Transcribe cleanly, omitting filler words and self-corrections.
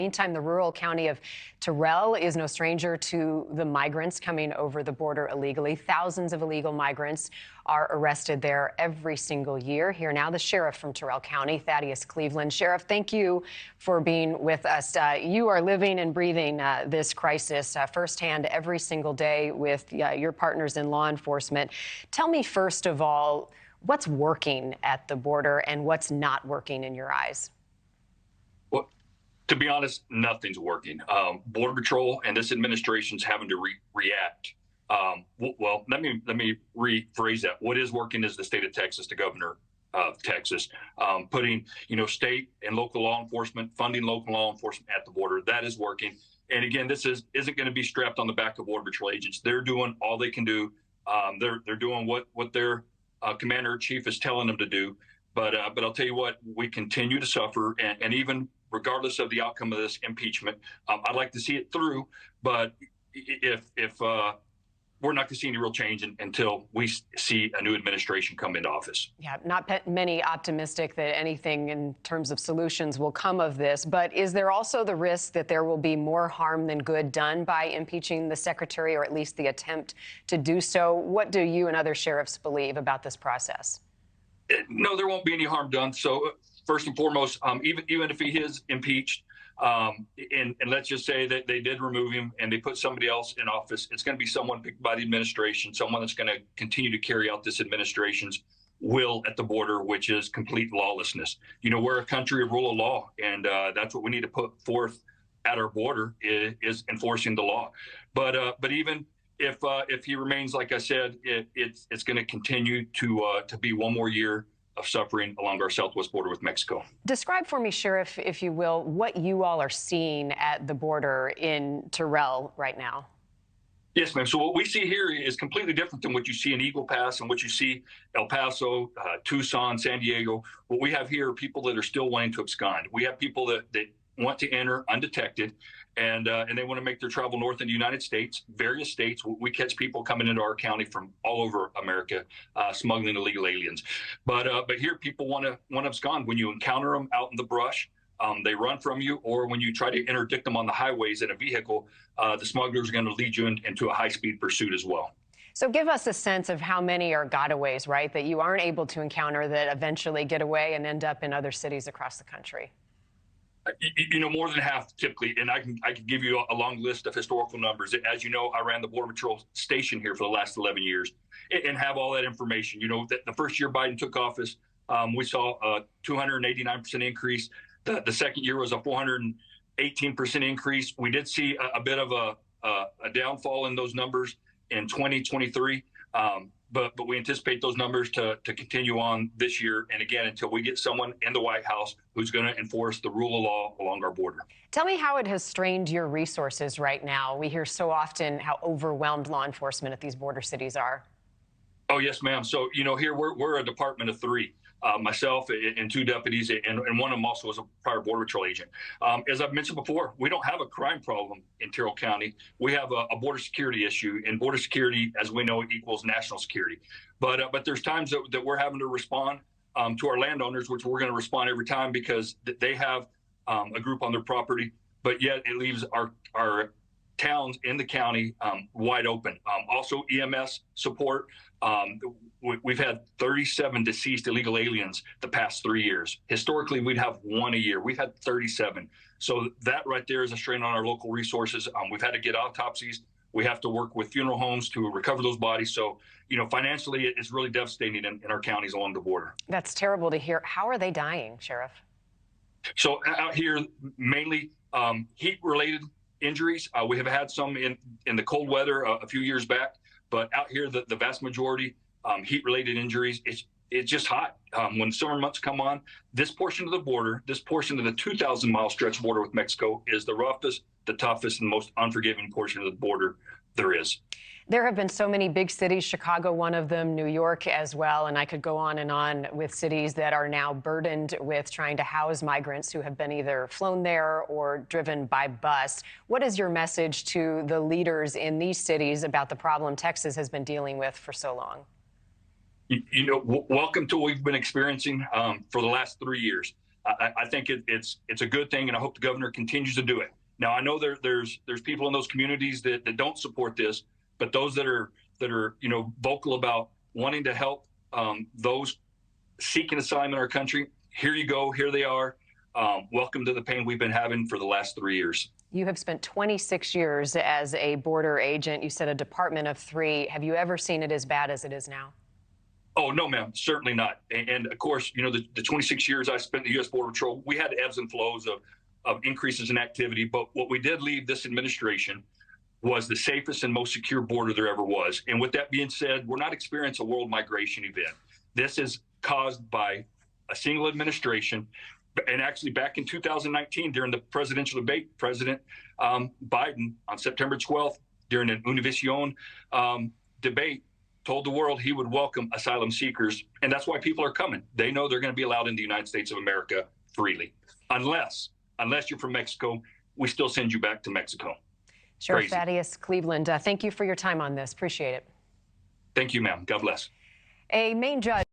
Meantime, the rural county of Terrell is no stranger to the migrants coming over the border illegally. Thousands of illegal migrants are arrested there every single year. Here now, the sheriff from Terrell County, Thaddeus Cleveland. Sheriff, thank you for being with us. You are living and breathing this crisis firsthand every single day with your partners in law enforcement. Tell me, first of all, what's working at the border and what's not working in your eyes? Well, to be honest, nothing's working. Border Patrol and this administration's having to react. Well, let me rephrase that. What is working is the state of Texas, the governor of Texas, putting state and local law enforcement, funding local law enforcement at the border. That is working. And again, this isn't going to be strapped on the back of Border Patrol agents. They're doing all they can do. They're doing what their commander in chief is telling them to do. But I'll tell you what, we continue to suffer, and even regardless of the outcome of this impeachment, I'd like to see it through. But if we're not going to see any real change until we see a new administration come into office. Yeah, not many optimistic that anything in terms of solutions will come of this. But is there also the risk that there will be more harm than good done by impeaching the secretary, or at least the attempt to do so? What do you and other sheriffs believe about this process? No, there won't be any harm done. So first and foremost, even if he is impeached, and let's just say that they did remove him and they put somebody else in office, it's going to be someone picked by the administration, someone that's going to continue to carry out this administration's will at the border, which is complete lawlessness. We're a country of rule of law, and that's what we need to put forth at our border is enforcing the law. But even if he remains, like I said, it's going to continue to be one more year of suffering along our southwest border with Mexico. Describe for me, Sheriff, if you will, what you all are seeing at the border in Terrell right now. Yes, ma'am. So what we see here is completely different than what you see in Eagle Pass and what you see El Paso, Tucson, San Diego. What we have here are people that are still wanting to abscond. We have people that want to enter undetected, and they want to make their travel north in the United States, various states. We catch people coming into our county from all over America, smuggling illegal aliens. But here, people want to abscond. When you encounter them out in the brush, they run from you, or when you try to interdict them on the highways in a vehicle, the smugglers are going to lead you into a high-speed pursuit as well. So give us a sense of how many are gotaways, right, that you aren't able to encounter that eventually get away and end up in other cities across the country. More than half typically, and I can give you a long list of historical numbers. As you know, I ran the Border Patrol station here for the last 11 years and have all that information. That the first year Biden took office, we saw a 289% increase. The second year was a 418% increase. We did see a bit of a downfall in those numbers in 2023. But we anticipate those numbers to continue on this year and again until we get someone in the White House who's going to enforce the rule of law along our border. Tell me how it has strained your resources right now. We hear so often how overwhelmed law enforcement at these border cities are. Oh, yes, ma'am. So, here we're a department of three. Myself and two deputies, and one of them also was a prior Border Patrol agent. As I've mentioned before, we don't have a crime problem in Terrell County. We have a border security issue, and border security, as we know, equals national security. But there's times that we're having to respond to our landowners, which we're going to respond every time because they have a group on their property, but yet it leaves our towns in the county wide open. Also EMS support. We've had 37 deceased illegal aliens the past 3 years. Historically, we'd have one a year. We've had 37. So that right there is a strain on our local resources. We've had to get autopsies. We have to work with funeral homes to recover those bodies. So, financially, it's really devastating in our counties along the border. That's terrible to hear. How are they dying, Sheriff? So out here, mainly heat-related injuries. We have had some in the cold weather a few years back, but out here, the vast majority, heat-related injuries. It's just hot. When summer months come on, this portion of the border, this portion of the 2,000-mile stretch border with Mexico is the roughest, the toughest, and most unforgiving portion of the border there is. There have been so many big cities, Chicago one of them, New York as well, and I could go on and on with cities that are now burdened with trying to house migrants who have been either flown there or driven by bus. What is your message to the leaders in these cities about the problem Texas has been dealing with for so long? Welcome to what we've been experiencing for the last 3 years. I think it's a good thing, and I hope the governor continues to do it. Now, I know there's people in those communities that don't support this, but those that are vocal about wanting to help those seeking asylum in our country, here you go, here they are. Welcome to the pain we've been having for the last 3 years. You have spent 26 years as a border agent. You said a department of 3. Have you ever seen it as bad as it is now? Oh, no, ma'am, certainly not. And of course, the 26 years I spent in the U.S. Border Patrol, we had ebbs and flows of increases in activity. But what we did leave this administration was the safest and most secure border there ever was. And with that being said, we're not experiencing a world migration event. This is caused by a single administration. And actually, back in 2019, during the presidential debate, President Biden on September 12th, during an Univision debate, told the world he would welcome asylum seekers. And that's why people are coming. They know they're going to be allowed in the United States of America freely. Unless you're from Mexico, we still send you back to Mexico. Sheriff Thaddeus Cleveland, thank you for your time on this. Appreciate it. Thank you, ma'am. God bless. A Maine judge